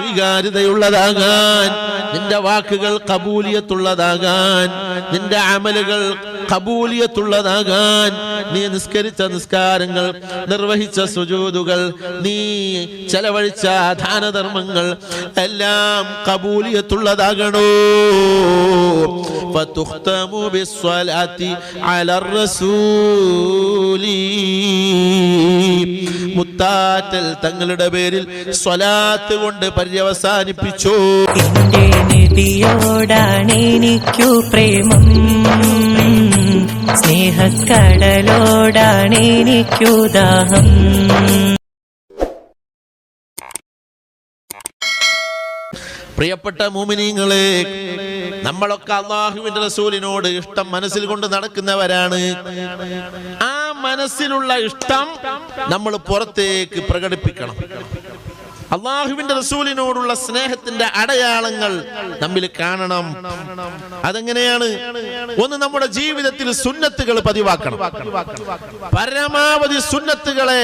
സ്വീകാര്യതയുള്ളതാകാൻ, നിന്റെ വാക്കുകൾ ഖബൂലിയത്തുള്ളതാകാൻ, നിന്റെ അമലുകൾ ഖബൂലിയത്തുള്ളതാകാൻ, നീ നിസ്കരിച്ച നിസ്കാരങ്ങൾ, നിർവഹിച്ച സുജൂദുകൾ, നീ ചെലവഴിച്ച ദാനധർമ്മങ്ങൾ എല്ലാം ഖബൂലിയത്തുള്ളതാകണോ. ഫതുഖ്തമു ബിസ്സലാത്തി അലർ റസൂലി, മുത്താറ്റൽ തങ്ങളുടെ പേരിൽ സ്വലാത്ത് കൊണ്ട് പര്യവസാനിപ്പിച്ചു. എന്റെ നബിയോടാണ് എനിക്കു പ്രേമം, സ്നേഹക്കടലോടാണ് എനിക്കു ദാഹം. പ്രിയപ്പെട്ട മുഅ്മിനീങ്ങളെ, നമ്മളൊക്കെ അല്ലാഹുവിന്റെ റസൂലിനോട് ഇഷ്ടം മനസ്സിൽ കൊണ്ട് നടക്കുന്നവരാണ്. ആ മനസ്സിലുള്ള ഇഷ്ടം നമ്മൾ പുറത്തേക്ക് പ്രകടിപ്പിക്കണം. അല്ലാഹുവിന്റെ റസൂലിനോടുള്ള സ്നേഹത്തിന്റെ അടയാളങ്ങൾ നമ്മിൽ കാണണം. അതെങ്ങനെയാണ്? ഒന്ന്, നമ്മുടെ ജീവിതത്തിൽ സുന്നത്തുകൾ പതിവാക്കണം. പരമാവധി സുന്നത്തുകളെ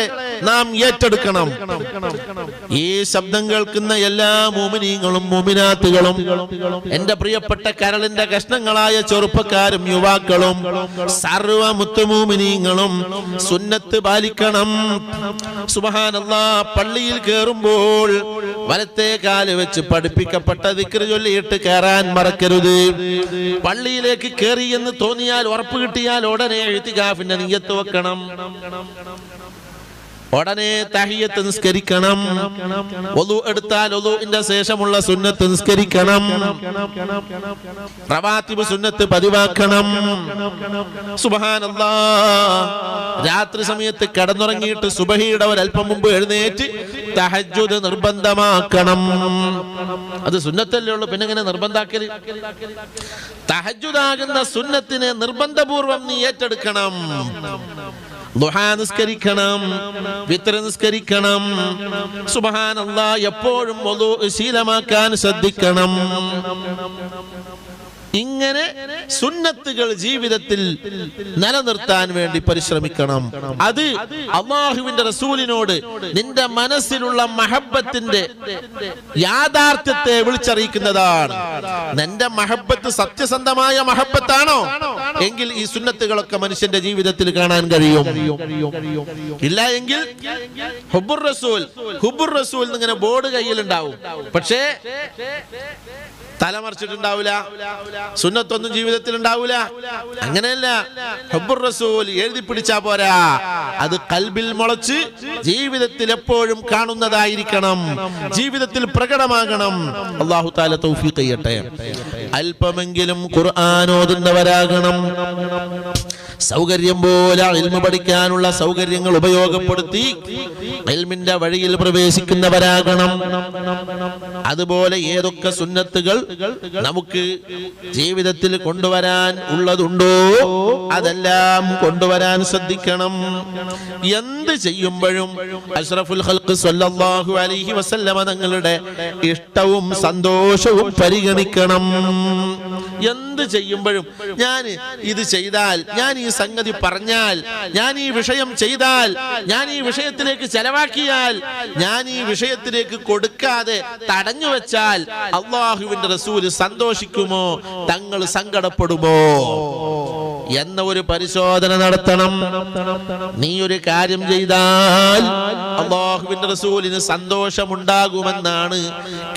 നാം ഏറ്റെടുക്കണം. ഈ ശബ്ദം കേൾക്കുന്ന എല്ലാ മുഅ്മിനീങ്ങളും മുഅ്മിനാത്തുകളും, എന്റെ പ്രിയപ്പെട്ട കരളിന്റെ കഷ്ണങ്ങളായ ചെറുപ്പക്കാരും യുവാക്കളും സർവ്വ മുത്തുമുഅ്മിനീങ്ങളും സുന്നത്ത് പാലിക്കണം. സുബ്ഹാനല്ലാഹ്, പള്ളിയിൽ കയറുമ്പോൾ വലത്തെ കാല് വെച്ച് പഠിപ്പിക്കപ്പെട്ട ദിക്ർ ചൊല്ലിയിട്ട് കയറാൻ മറക്കരുത്. പള്ളിയിലേക്ക് കയറി എന്ന് തോന്നിയാൽ, ഉറപ്പ് കിട്ടിയാൽ ഉടനെ ഇഅ്തികാഫിന്റെ നിയ്യത്ത് വെക്കണം. ഉടനെ തഹിയ്യത്ത് നിസ്കരിക്കണം. വുളു എടുത്താൽ വുളുവിന്റെ ശേഷമുള്ള സുന്നത്ത് നിസ്കരിക്കണം. റവാത്തിബ് സുന്നത്ത് പതിവാക്കണം. സുബ്ഹാനല്ലാഹ്, രാത്രി സമയത്ത് കിടന്നുറങ്ങിയിട്ട് സുബഹിയുടെ ഒരല്പം മുമ്പ് എഴുന്നേറ്റ് തഹജ്ജുദ് നിർബന്ധമാക്കണം. അത് സുന്നത്തല്ലേ ഉള്ളൂ, പിന്നെ എങ്ങനെ നിർബന്ധാക്കല്? തഹജ്ജുദാകുന്ന സുന്നത്തിനെ നിർബന്ധപൂർവം നീ ഏറ്റെടുക്കണം. ദുഹാ നിസ്കരിക്കണം, വിത്ർ നിസ്കരിക്കണം. സുബ്ഹാനല്ലാഹ്, എപ്പോഴും വുളു ശീലമാക്കാൻ ശ്രദ്ധിക്കണം. ഇങ്ങനെ സുന്നത്തുകൾ ജീവിതത്തിൽ നിലനിർത്താൻ വേണ്ടി പരിശ്രമിക്കണം. അത് അല്ലാഹുവിന്റെ റസൂലിനോട് നിന്റെ മനസ്സിലുള്ള മഹബ്ബത്തിന്റെ യാഥാർത്ഥ്യത്തെ വിളിച്ചറിയിക്കുന്നതാണ്. നിന്റെ മഹബ്ബത്ത് സത്യസന്ധമായ മഹബ്ബത്താണോ എങ്കിൽ ഈ സുന്നത്തുകളൊക്കെ മനുഷ്യന്റെ ജീവിതത്തിൽ കാണാൻ കഴിയും. ഇല്ല എങ്കിൽ ഹുബ്ബുർ റസൂൽ ഇങ്ങനെ ബോർഡ് കയ്യിലുണ്ടാവും, പക്ഷേ തലമറിച്ചിട്ടുണ്ടാവില്ല, സുന്നത്തൊന്നും ജീവിതത്തിൽ ഉണ്ടാവില്ല. അങ്ങനെയല്ല, ഹുബ്ബുർ റസൂൽ എഴുതി പിടിച്ചാ പോരാ, അത് ഖൽബിൽ മുളച്ച് ജീവിതത്തിൽ എപ്പോഴും കാണുന്നതായിരിക്കണം, ജീവിതത്തിൽ പ്രകടമാകണം. അല്ലാഹു തആല തൗഫീഖ് ചെയ്യട്ടെ. അല്പമെങ്കിലും ഖുർആൻ ഓതുന്നവരാകണം. സൗകര്യം പോലെ ഇൽമു പഠിക്കാനുള്ള സൗകര്യങ്ങൾ ഉപയോഗപ്പെടുത്തി ഇൽമിന്റെ വഴിയിൽ പ്രവേശിക്കുന്നവരാകണം. അതുപോലെ ഏതൊക്കെ സുന്നത്തുകൾ നമുക്ക് ജീവിതത്തിൽ കൊണ്ടുവരാൻ ഉള്ളതുണ്ടോ അതെല്ലാം കൊണ്ടുവരാൻ ശ്രദ്ധിക്കണം. എന്ത് ചെയ്യുമ്പോഴും അഷ്റഫുൽ ഖൽഖ് സ്വല്ലല്ലാഹു അലൈഹി വസല്ലമ തങ്ങളുടെ ഇഷ്ടവും സന്തോഷവും പരിഗണിക്കണം. എന്ത് ചെയ്യുമ്പോഴും ഞാൻ ഇത് ചെയ്താൽ, ഞാൻ ഈ സംഗതി പറഞ്ഞാൽ, ഞാൻ ഈ വിഷയം ചെയ്താൽ, ഞാൻ ഈ വിഷയത്തിലേക്ക് ചെലവാക്കിയാൽ, ഞാൻ ഈ വിഷയത്തിലേക്ക് കൊടുക്കാതെ തടഞ്ഞു വെച്ചാൽ അല്ലാഹുവിന്റെ റസൂല് സന്തോഷിക്കുമോ, തങ്ങൾ സങ്കടപ്പെടുമോ എന്ന ഒരു പരിശോധന നടത്തണം. നീ ഒരു കാര്യം ചെയ്താൽ അല്ലാഹുവിന്റെ റസൂലിന് സന്തോഷമുണ്ടാകുമെന്നാണ്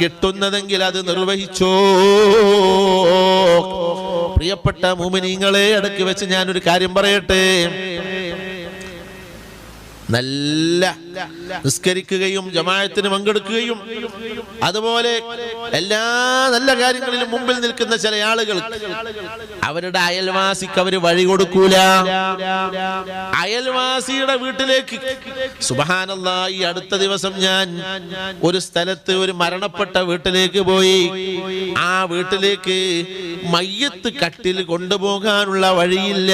കിട്ടുന്നതെങ്കിൽ അത് നിർവഹിച്ചോ. പ്രിയപ്പെട്ട മുഅ്മിനീങ്ങളെ, ഇടയ്ക്ക് വെച്ച് ഞാനൊരു കാര്യം പറയട്ടെ. നല്ല നിസ്കരിക്കുകയും ജമാഅത്തിന് പങ്കെടുക്കുകയും അതുപോലെ എല്ലാ നല്ല കാര്യങ്ങളിലും മുമ്പിൽ നിൽക്കുന്ന ചില ആളുകൾ അവരുടെ അയൽവാസിക്ക് അവര് വഴി കൊടുക്കൂല. അയൽവാസിയുടെ വീട്ടിലേക്ക്, സുബ്ഹാനല്ലാഹ്, ഈ അടുത്ത ദിവസം ഞാൻ ഒരു സ്ഥലത്ത് ഒരു മരണപ്പെട്ട വീട്ടിലേക്ക് പോയി. ആ വീട്ടിലേക്ക് മയ്യത്ത് കട്ടിൽ കൊണ്ടുപോകാനുള്ള വഴിയില്ല.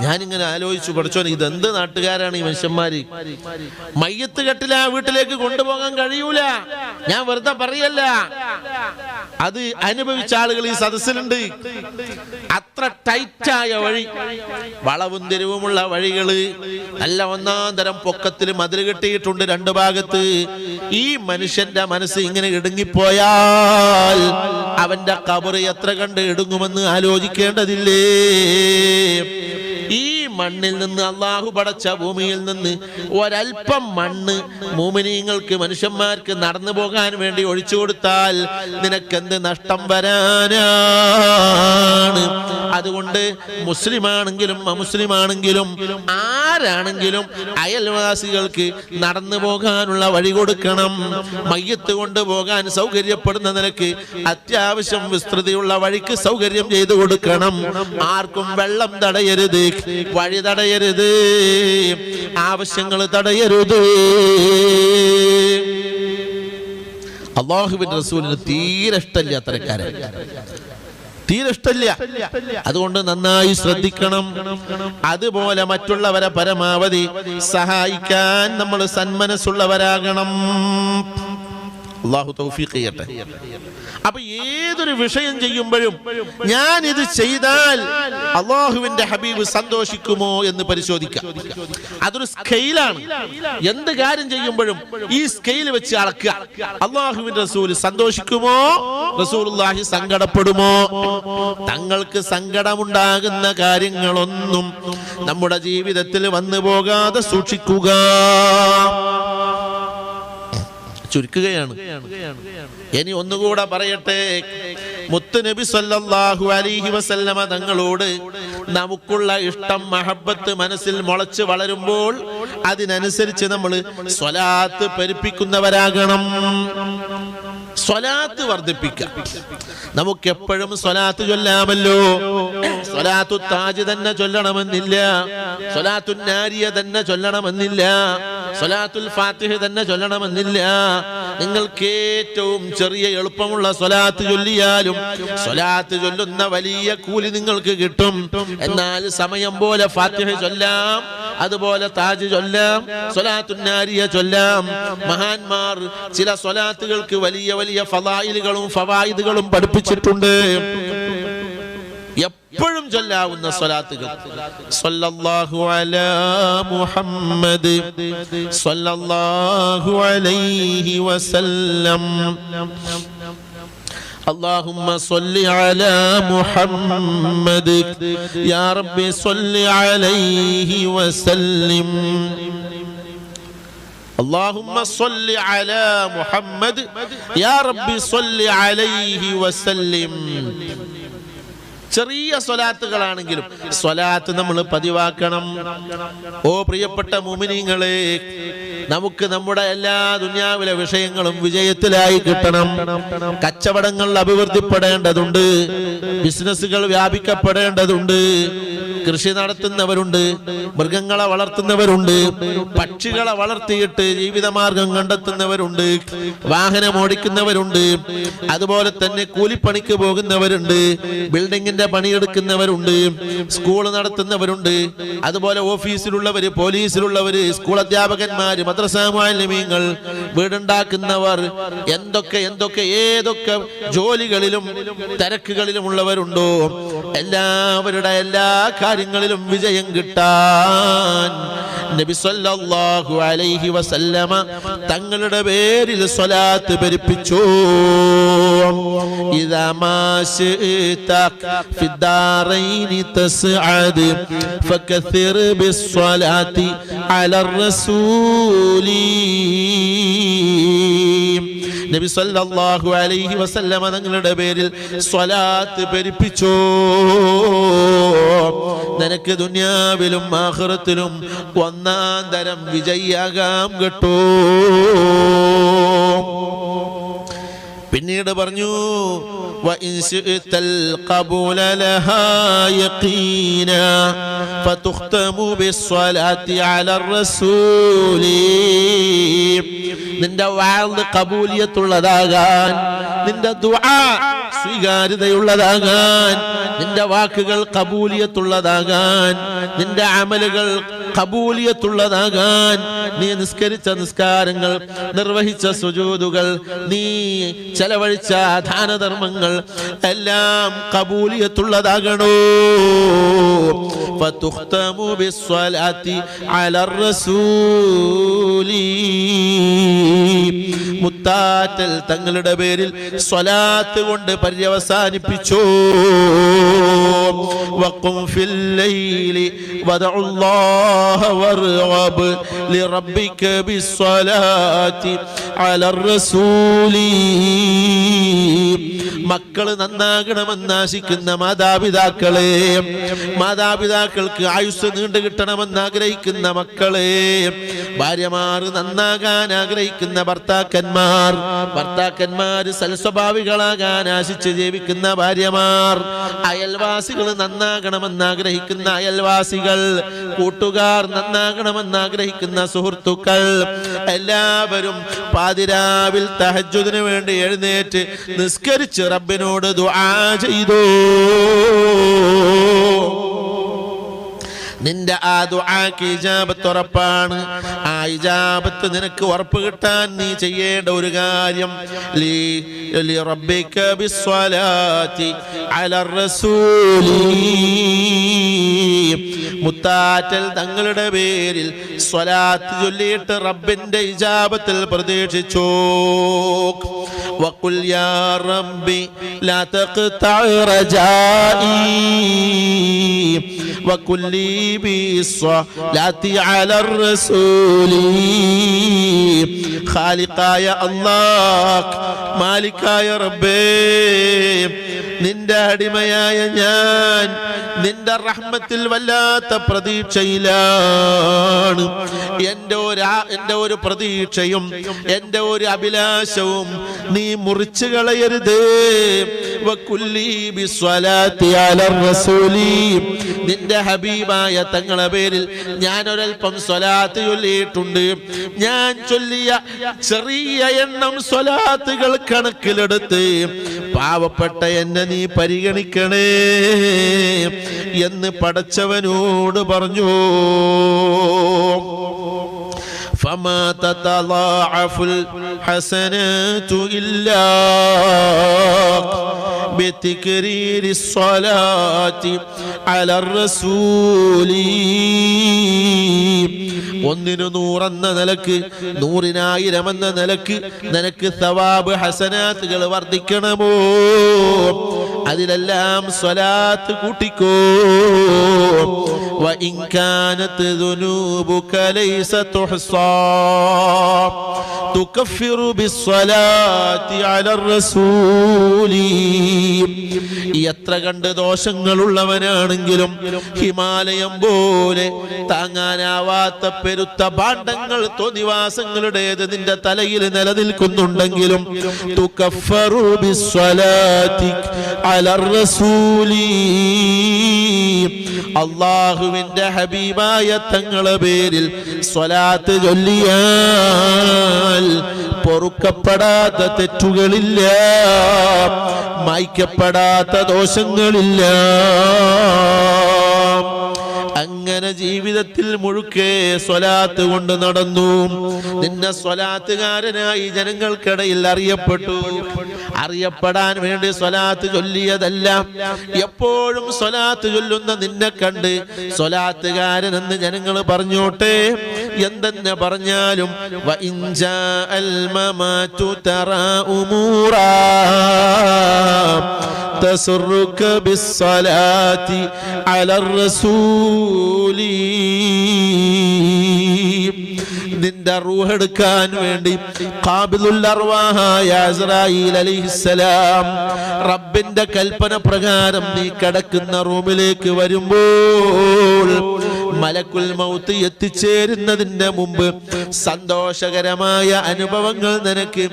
ഞാനിങ്ങനെ ആലോചിച്ചു, പഠിച്ചോൻ ഇതെന്ത് നാട്ടുകാരാണ് ഈ മനുഷ്യന്മാര്? മയ്യത്ത് കെട്ടില വീട്ടിലേക്ക് കൊണ്ടുപോകാൻ കഴിയൂല. ഞാൻ വെറുതെ പറയല്ല, അത് അനുഭവിച്ച ആളുകൾ ഈ സദസ്സിലുണ്ട്. അത്ര ടൈറ്റായ വഴി, വളവും തിരിവുമുള്ള വഴികള്, നല്ല ഒന്നാം തരം പൊക്കത്തിൽ മതിൽ കെട്ടിയിട്ടുണ്ട് രണ്ടു ഭാഗത്ത്. ഈ മനുഷ്യന്റെ മനസ്സ് ഇങ്ങനെ ഇടുങ്ങിപ്പോയാൽ അവന്റെ ഖബർ എത്ര കണ്ട് ഇടുങ്ങുമെന്ന് ആലോചിക്കേണ്ടതില്ലേ? ഈ മണ്ണിൽ നിന്ന്, അള്ളാഹു പടച്ച ഭൂമിയിൽ നിന്ന് ഒരൽപ്പം മണ്ണ് മുഅ്മിനീങ്ങൾക്ക്, മനുഷ്യന്മാർക്ക് നടന്നു പോകാൻ വേണ്ടി ഒഴിച്ചു കൊടുത്താൽ നിനക്കെന്ത് നഷ്ടം വരാനാണ്? അതുകൊണ്ട് മുസ്ലിമാണെങ്കിലും അമുസ്ലിമാണെങ്കിലും ആരാണെങ്കിലും അയൽവാസികൾക്ക് നടന്നു പോകാനുള്ള വഴി കൊടുക്കണം. മയ്യത്ത് കൊണ്ടുപോകാൻ സൗകര്യപ്പെടുന്ന നിലയ്ക്ക് അത്യാവശ്യം വിസ്തൃതിയുള്ള വഴിക്ക് സൗകര്യം ചെയ്തു കൊടുക്കണം. ആർക്കും വെള്ളം തടയരുത്, വഴി തടയരുത്, ആവശ്യങ്ങൾ തടയരുത്. അല്ലാഹുവിന്റെ റസൂലിന് തീരെ ഇഷ്ടമില്ല അത്തരക്കാരൻ, തീരെ ഇഷ്ടമില്ല. അതുകൊണ്ട് നന്നായി ശ്രദ്ധിക്കണം. അതുപോലെ മറ്റുള്ളവരെ പരമാവധി സഹായിക്കാൻ നമ്മൾ സന്മനസ്സുള്ളവരാകണം. അല്ലാഹു തൗഫീഖ് ചെയ്യട്ടെ. അപ്പൊ ഏതൊരു വിഷയം ചെയ്യുമ്പോഴും ഞാൻ ഇത് ചെയ്താൽ അല്ലാഹുവിന്റെ ഹബീബ് സന്തോഷിക്കുമോ എന്ന് പരിശോധിക്കാം. അതൊരു സ്കെയിലാണ്. എന്ത് കാര്യം ചെയ്യുമ്പോഴും ഈ സ്കെയിൽ വെച്ച് അളക്കുക. അല്ലാഹുവിന്റെ റസൂൽ സന്തോഷിക്കുമോ, റസൂലുള്ളാഹി സങ്കടപ്പെടുമോ? തങ്ങൾക്ക് സങ്കടമുണ്ടാകുന്ന കാര്യങ്ങളൊന്നും നമ്മുടെ ജീവിതത്തിൽ വന്നു പോകാതെ സൂക്ഷിക്കുക. ചുരുക്കുകയാണ്. ഇനി ഒന്നുകൂടെ പറയട്ടെ, മുത്തുനബി സല്ലല്ലാഹു അലൈഹി വസല്ലമ തങ്ങളോട് നമുക്കുള്ള ഇഷ്ടം, മഹബത്ത് മനസ്സിൽ മുളച്ച് വളരുമ്പോൾ അതിനനുസരിച്ച് നമ്മൾ സ്വലാത്ത് പെരുപ്പിക്കുന്നവരാകണം. സ്വലാത്ത് വർദ്ധിപ്പിക്കാം. നമുക്ക് എപ്പോഴും സ്വലാത്ത് ചൊല്ലാമല്ലോ. സ്വലാത്തു താജ് തന്നെ ചൊല്ലണമെന്നില്ല, സ്വലാത്തു നാരിയ തന്നെ ചൊല്ലണമെന്നില്ല, സ്വലാത്തുൽ ഫാത്തിഹ തന്നെ ചൊല്ലണമെന്നില്ല. നിങ്ങൾക്ക് ഏറ്റവും ചെറിയ എളുപ്പമുള്ള സ്വലാത്ത് ചൊല്ലിയാലും സ്വലാത്ത് ചൊല്ലുന്ന വലിയ കൂലി നിങ്ങൾക്ക് കിട്ടും. എന്നാൽ സമയം പോലെ ഫാത്തിഹ ചൊല്ലാം, അതുപോലെ താജ് ചൊല്ലാം, സ്വലാത്തു നാരിയ ചൊല്ലാം. മഹാന്മാർ ചില സ്വലാത്തുകൾക്ക് വലിയ വലിയ ഫളായിലുകളും ഫവായിദുകളും പഠിപ്പിച്ചിട്ടുണ്ട്. എപ്പോഴും ചൊല്ലാവുന്ന സ്വലാത്തുകൾ: സല്ലല്ലാഹു അലാ മുഹമ്മദ് സല്ലല്ലാഹു അലൈഹി വസല്ലം, اللهم صل على محمد يا رب صل عليه وسلم. اللهم صل على محمد يا رب صل عليه وسلم. ചെറിയ സ്വലാത്തുകളാണെങ്കിലും സ്വലാത്ത് നമ്മൾ പതിവാക്കണം. ഓ പ്രിയപ്പെട്ട മുഅ്മിനീങ്ങളെ, നമുക്ക് നമ്മുടെ എല്ലാ ദുനിയാവിലെ വിഷയങ്ങളും വിജയത്തിലായി കിട്ടണം. കച്ചവടങ്ങൾ അഭിവൃദ്ധിപ്പെടേണ്ടതുണ്ട്, ബിസിനസ്സുകൾ വ്യാപിക്കപ്പെടേണ്ടതുണ്ട്, കൃഷി നടത്തുന്നവരുണ്ട്, മൃഗങ്ങളെ വളർത്തുന്നവരുണ്ട്, പക്ഷികളെ വളർത്തിയിട്ട് ജീവിതമാർഗം കണ്ടെത്തുന്നവരുണ്ട്, വാഹനം ഓടിക്കുന്നവരുണ്ട്, അതുപോലെ തന്നെ കൂലിപ്പണിക്ക് പോകുന്നവരുണ്ട്, ബിൽഡിങ്ങിന്റെ പണിയെടുക്കുന്നവരുണ്ട്, സ്കൂൾ നടത്തുന്നവരുണ്ട്, അതുപോലെ ഓഫീസിലുള്ളവര്, പോലീസിലുള്ളവര്, സ്കൂൾ അധ്യാപകന്മാര്, മദ്രസ മുഅല്ലിമീങ്ങൾ, വീടുണ്ടാക്കുന്നവർ, എന്തൊക്കെ ഏതൊക്കെ ജോലികളിലും തിരക്കുകളിലും ഉള്ളവരുണ്ടോ എല്ലാവരുടെ എല്ലാ കാര്യങ്ങളിലും വിജയം കിട്ടാൻ നബി സല്ലല്ലാഹു അലൈഹി വസല്ലമ തങ്ങളുടെ പേരിൽ സ്വലാത്ത് പെരുപ്പിച്ചു. ഇദാ മാശിത ഫിദ്ദാറൈനി തസ്അദ് ഫകസിർ ബിസ്സലാത്തി അലർ റസൂലി. നബി സല്ലല്ലാഹു അലൈഹി വസല്ലമ തങ്ങളുടെ പേരിൽ സ്വലാത്ത് പെരുപ്പിച്ചു. നിനക്ക് ദുനിയാവിലും ആഖിറത്തിലും ഒന്നാം തരം വിജയിയാകാം കേട്ടോ. പിന്നീട് പറഞ്ഞു, وإن شئت القبول لها يقينا فتختم بالصلاة على الرسول. നിന്റെ വാഅദ് ഖബൂലിയത്തുള്ളതാകാൻ, നിന്റെ ദുആ സ്വീകാര്യതയുള്ളതാകാൻ, നിന്റെ വാക്കുകൾ കബൂലിയത്തുള്ളതാകാൻ, നിന്റെ അമലുകൾ കബൂലിയത്തുള്ളതാകാൻ, നീ നിസ്കരിച്ച നിസ്കാരങ്ങൾ, നിർവഹിച്ച സുജൂദുകൾ, നീ ചെലവഴിച്ച ദാനധർമ്മങ്ങൾ എല്ലാം കബൂലിയത്തുള്ളതാകണോ. ഫതുഖ്തമു ബിസ്സലാത്തി അലർ റസൂലി, മുത്താറ്റൽ തങ്ങളുടെ പേരിൽ സ്വലാത്ത് കൊണ്ട് പര്യവസാനിപ്പിച്ചോ. വഖും ഫിൽ ലൈലി വദഉല്ലാഹ വർഗബ് ലിറബ്ബിക ബിസ്സലാത്തി അലർ റസൂലി. മക്കള് നന്നാകണമെന്ന് ആശിക്കുന്ന മാതാപിതാക്കളെ, മാതാപിതാക്കൾക്ക് ആയുസ് നീണ്ടു കിട്ടണമെന്ന് ആഗ്രഹിക്കുന്ന മക്കളെ, ഭാര്യമാർ നന്നാകാൻ ആഗ്രഹിക്കുന്ന ഭർത്താക്കന്മാർ, ഭർത്താക്കന്മാര് സൽസ്വഭാവികളാകാൻ ആശിച്ച് ജീവിക്കുന്ന ഭാര്യമാർ, അയൽവാസികൾ നന്നാകണമെന്ന് ആഗ്രഹിക്കുന്ന അയൽവാസികൾ, കൂട്ടുകാർ നന്നാകണമെന്ന് ആഗ്രഹിക്കുന്ന സുഹൃത്തുക്കൾ, എല്ലാവരും പാതിരാവിൽ തഹജ്ജുദിന് വേണ്ടി എഴുന്നേറ്റ് നിസ്കരിച്ച് റബ്ബിനോട് ദുആ ചെയ്തു. നിന്റെ ആ ദുആക്ക് ഇജാബത്ത് ഉറപ്പാണ്. ആ ഇജാബത്ത് നിനക്ക് ഉറപ്പ് കിട്ടാൻ നീ ചെയ്യേണ്ട ഒരു കാര്യം, റബ്ബിക ബിസ്സലാത്തി അലർ റസൂലി, മുത്താറ്റൽ തങ്ങളുടെ പേരിൽ സ്വലാത്ത് ചൊല്ലിയിട്ട് റബ്ബിന്റെ ഇജാബത്തിൽ പ്രതീക്ഷിച്ചു. വഖുൽ യാ റബ്ബി ലാ തഖ്തഅ റജാഇ വകുല്ലി ബിസ്സലാത്തി അലർ റസൂലി. ഖാലിഖായ അല്ലാഹ്, മാലിക്കായ റബ്ബേ, നിന്റെ അടിമയായ ഞാൻ നിന്റെ റഹ്മത്തിൽ വല്ലാത്ത പ്രതീക്ഷയിലാണ്. എൻ്റെ ഒരു പ്രതീക്ഷയും എൻ്റെ ഒരു അഭിലാഷവും നീ മുറിച്ചു കളയരുതേ. വകുല്ലി ബിസ്സലാത്തി അലർ റസൂലി, നിന്റെ ഹബീബായ തങ്ങളുടെ പേരിൽ ഞാൻ ഒരൽപ്പം സ്വലാത്ത് ചൊല്ലിയിട്ടുണ്ട്. ഞാൻ ചൊല്ലിയ ചെറിയ എണ്ണം സ്വലാത്തുകൾ കണക്കിലെടുത്ത് പാവപ്പെട്ട എന്നെ നീ പരിഗണിക്കണേ എന്ന് പടച്ചവനോട് പറഞ്ഞു. فما تتضاعف الحسنات إلا بتكرير الصلاة على الرسول. ഒന്നിനു 100 എന്ന നിലക്ക്, 100,000 എന്ന നിലക്ക് നിനക്ക് സവാബ് ഹസനാത്തുകൾ വർദ്ധിക്കണമോ, അതിലെല്ലാം സ്വലാത്ത് കൂട്ടിക്കോ. وإن كانت ذنوبك ليس تحصى تكفر بالصلاة على الرسول. എത്ര കണ്ട് ദോഷങ്ങളുള്ളവനാണെങ്കിലും ഹിമാലയം പോലെ താങ്ങാനാവാത്ത പെരുത്ത ഭാണ്ഡങ്ങൾ തോന്നിവാസങ്ങളുടേത് നിന്റെ തലയിൽ നിലനിൽക്കുന്നുണ്ടെങ്കിലും തുകഫറു ബിസ്സലാത്തി അലർ റസൂലി, അല്ലാഹുവിന്റെ ഹബീബായ തങ്ങളുടെ പേരിൽ സ്വലാത്ത് ചൊല്ലിയാൽ പൊറുക്കപ്പെടാത്ത തെറ്റുകളില്ല, മായ്ക്കപ്പെടാത്ത ദോഷങ്ങളില്ല. അങ്ങനെ ജീവിതത്തിൽ മുഴുക്കെ സ്വലാത്ത് കൊണ്ട് നടന്നു. നിന്നെ സ്വലാത്തുകാരനായി ജനങ്ങൾക്കിടയിൽ അറിയപ്പെട്ടു. അറിയപ്പെടാൻ വേണ്ടി സ്വലാത്ത് ചൊല്ലിയതല്ല, എപ്പോഴും സ്വലാത്ത് ചൊല്ലുന്ന നിന്നെ കണ്ട് സ്വലാത്തുകാരൻ എന്ന് ജനങ്ങൾ പറഞ്ഞോട്ടെ. എന്തെന്ന് പറഞ്ഞാലും تسرك بالصلاة على الرسول. നിന്റെ റൂഹെടുക്കാൻ വേണ്ടി ഖാബിലുൽ അർവാഹായ അസ്രായീൽ അലൈഹിസ്സലാം റബ്ബിന്റെ കൽപ്പന പ്രകാരം നീ കിടക്കുന്ന റൂമിലേക്ക് വരുമ്പോൾ മലക്കുൽ മൗത്ത് എത്തിച്ചേരുന്നതിന്റെ മുമ്പ് സന്തോഷകരമായ അനുഭവങ്ങൾ നിനക്ക്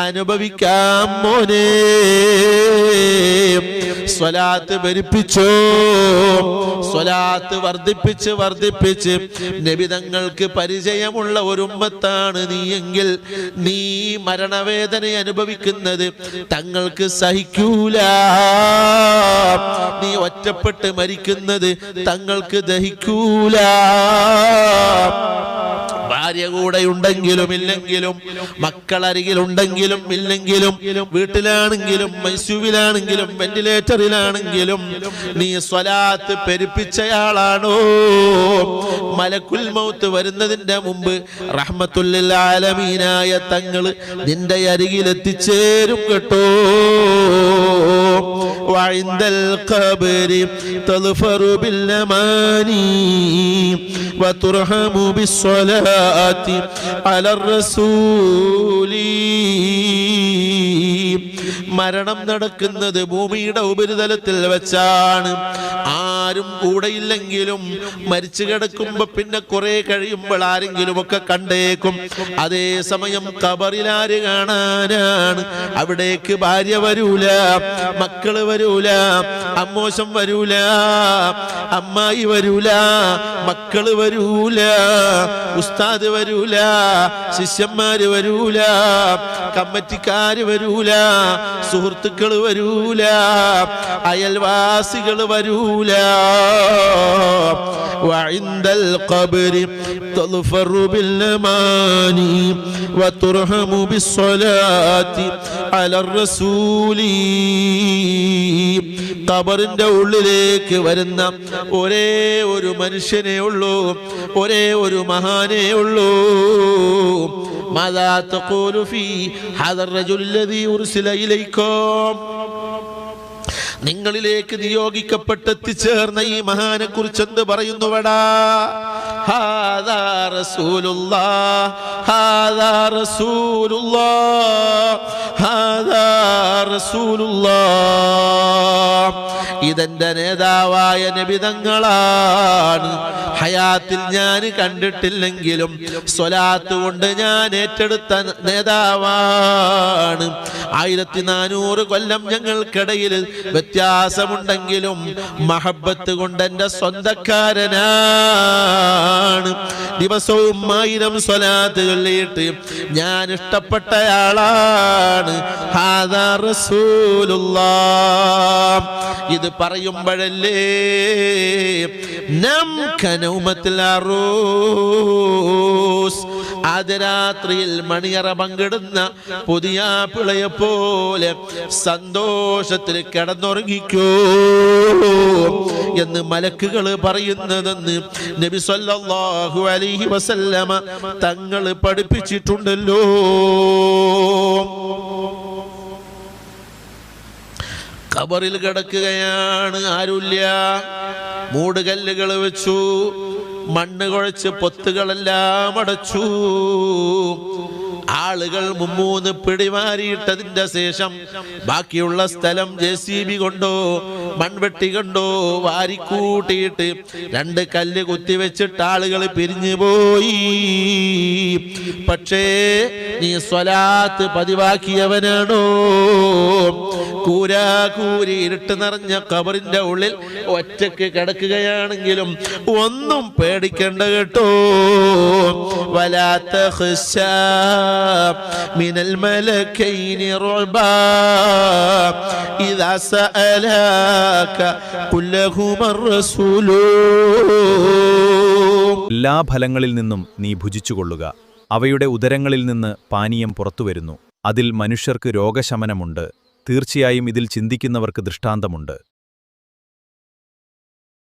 അനുഭവിക്കാം മോനെ. സ്വലാത്ത് ഭരിപ്പിച്ചോ, സ്വലാത്ത് വർദ്ധിപ്പിച്ച് നബി തങ്ങൾക്ക് പരിചയമുള്ള ഒരു ഉമ്മത്താണ് നീയെങ്കിൽ നീ മരണവേദന അനുഭവിക്കുന്നത് തങ്ങൾക്ക് സഹിക്കൂല. നീ ഒറ്റപ്പെട്ട് മരിക്കുന്നത് തങ്ങൾക്ക് ദഹിക്കൂല. ഭാര്യ കൂടെ ഉണ്ടെങ്കിലും ഇല്ലെങ്കിലും, മക്കളരികിലുണ്ടെങ്കിലും ഇല്ലെങ്കിലും, വീട്ടിലാണെങ്കിലും മൈസൂവിലാണെങ്കിലും വെന്റിലേറ്ററിലാണെങ്കിലും നീ സ്വലാത്ത് പെരുപ്പിച്ചയാളാണോ? മലക്കുൽ മൗത്ത് വരുന്നതിന്റെ മുമ്പ് റഹ്മത്തുൽ ആലമീനായ തങ്ങൾ നിന്റെ അരികിൽ എത്തിച്ചേരും കേട്ടോ. وعند القبر تظفر بالأماني وترحم بالصلاة على الرسول. മരണം നടക്കുന്നത് ഭൂമിയുടെ ഉപരിതലത്തിൽ വെച്ചാണ്. ആരും കൂടെയില്ലെങ്കിലും മരിച്ചു കിടക്കുമ്പോ പിന്നെ കുറെ കഴിയുമ്പോൾ ആരെങ്കിലും ഒക്കെ കണ്ടേക്കും. അതേസമയം ഖബറിൽ ആര് കാണാനാണ്? അവിടേക്ക് ഭാര്യ വരൂല, മക്കള് വരൂല, അമ്മോശം വരൂല, അമ്മായി വരൂല, മക്കള് വരൂല, ഉസ്താദ് വരൂല, ശിഷ്യന്മാര് വരൂല, കമ്മിറ്റിക്കാര് വരൂല, സുഹൃത്തുക്കള് വരൂല, അയൽവാസികള് വരൂല. وعند القبر تظفر بالأماني وترحم بالصلاة على الرسول. ഖബറിന്റെ ഉള്ളിലേക്ക് വരുന്ന ഒരേ ഒരു മനുഷ്യനേ ഉള്ളൂ, ഒരേ ഒരു മഹാനേ ഉള്ളൂ. മാദാ തഖൂലു ഫീ ഹാദർ റജുൽ ലദീ ഉർസില ഇലൈക്കും. നിങ്ങളിലേക്ക് നിയോഗിക്കപ്പെട്ടെത്തിച്ചേർന്ന ഈ മഹാനെ കുറിച്ച് എന്ത് പറയുന്നുവടാ? ഹാദാ റസൂലുള്ളാഹ്, ഹാദാ റസൂലുള്ളാഹ്, ഹാദാ റസൂലുള്ളാഹ്. ഇതെന്റെ നേതാവായ നബി തങ്ങളാണ്. ഹയാത്തിൽ ഞാൻ കണ്ടിട്ടില്ലെങ്കിലും സ്വലാത്ത് കൊണ്ട് ഞാൻ ഏറ്റെടുത്ത നേതാവാണ്. 1400 കൊല്ലം ഞങ്ങൾക്കിടയിൽ വ്യത്യാസമുണ്ടെങ്കിലും മഹബത്ത് കൊണ്ട് എന്റെ സ്വന്തക്കാരനാണ്. ദിവസവും 1000 സ്വലാത്ത് ചൊല്ലിയിട്ട് ഞാൻ ഇഷ്ടപ്പെട്ടയാളാണ്. ഹാദാ റസൂലുള്ളാഹ്. ഇത് പറയുമ്പോഴല്ലേ ആദ്യരാത്രിയിൽ മണിയറ പങ്കിടുന്ന പുതിയ പിളയെ പോലെ സന്തോഷത്തിൽ കിടന്നുറങ്ങിക്കോ എന്ന് മലക്കുകൾ പറയുന്നതെന്ന് നബി സല്ലല്ലാഹു അലൈഹി വസല്ലമ തങ്ങൾ പഠിപ്പിച്ചിട്ടുണ്ടല്ലോ. ഖബറിൽ കിടക്കുകയാണ്, ആരുമില്ല. മൂടുകല്ലുകൾ വെച്ചു, മണ്ണ് കുഴച്ച് പൊത്തുകളെല്ലാം അടച്ചു. ആളുകൾ 3 പിടിമാരിയിട്ടതിന്റെ ശേഷം ബാക്കിയുള്ള സ്ഥലം JCB കൊണ്ടോ മൺവെട്ടി കൊണ്ടോ വാരിക്കൂട്ടിയിട്ട് 2 കല്ല് കുത്തിവെച്ചിട്ട് ആളുകൾ പിരിഞ്ഞു പോയി. പക്ഷേ നീ സ്വലാത്ത് പതിവാക്കിയവനാണോ? കൂരാകൂരി ഇരുട്ട് നിറഞ്ഞ ഖബറിന്റെ ഉള്ളിൽ ഒറ്റയ്ക്ക് കിടക്കുകയാണെങ്കിലും ഒന്നും പേടിക്കണ്ട കേട്ടോ. വലാ തഖ്ശാ മിനൽ മലക്കൈനി റുബാ ഇദാ സഅലാക ഖുൽ ലഹുമർ റസൂലൂ. എല്ലാ ഫലങ്ങളിൽ നിന്നും നീ ഭുജിച്ചുകൊള്ളുക. അവയുടെ ഉദരങ്ങളിൽ നിന്ന് പാനീയം പുറത്തുവരുന്നു. അതിൽ മനുഷ്യർക്ക് രോഗശമനമുണ്ട്. തീർച്ചയായും ഇതിൽ ചിന്തിക്കുന്നവർക്ക് ദൃഷ്ടാന്തമുണ്ട്.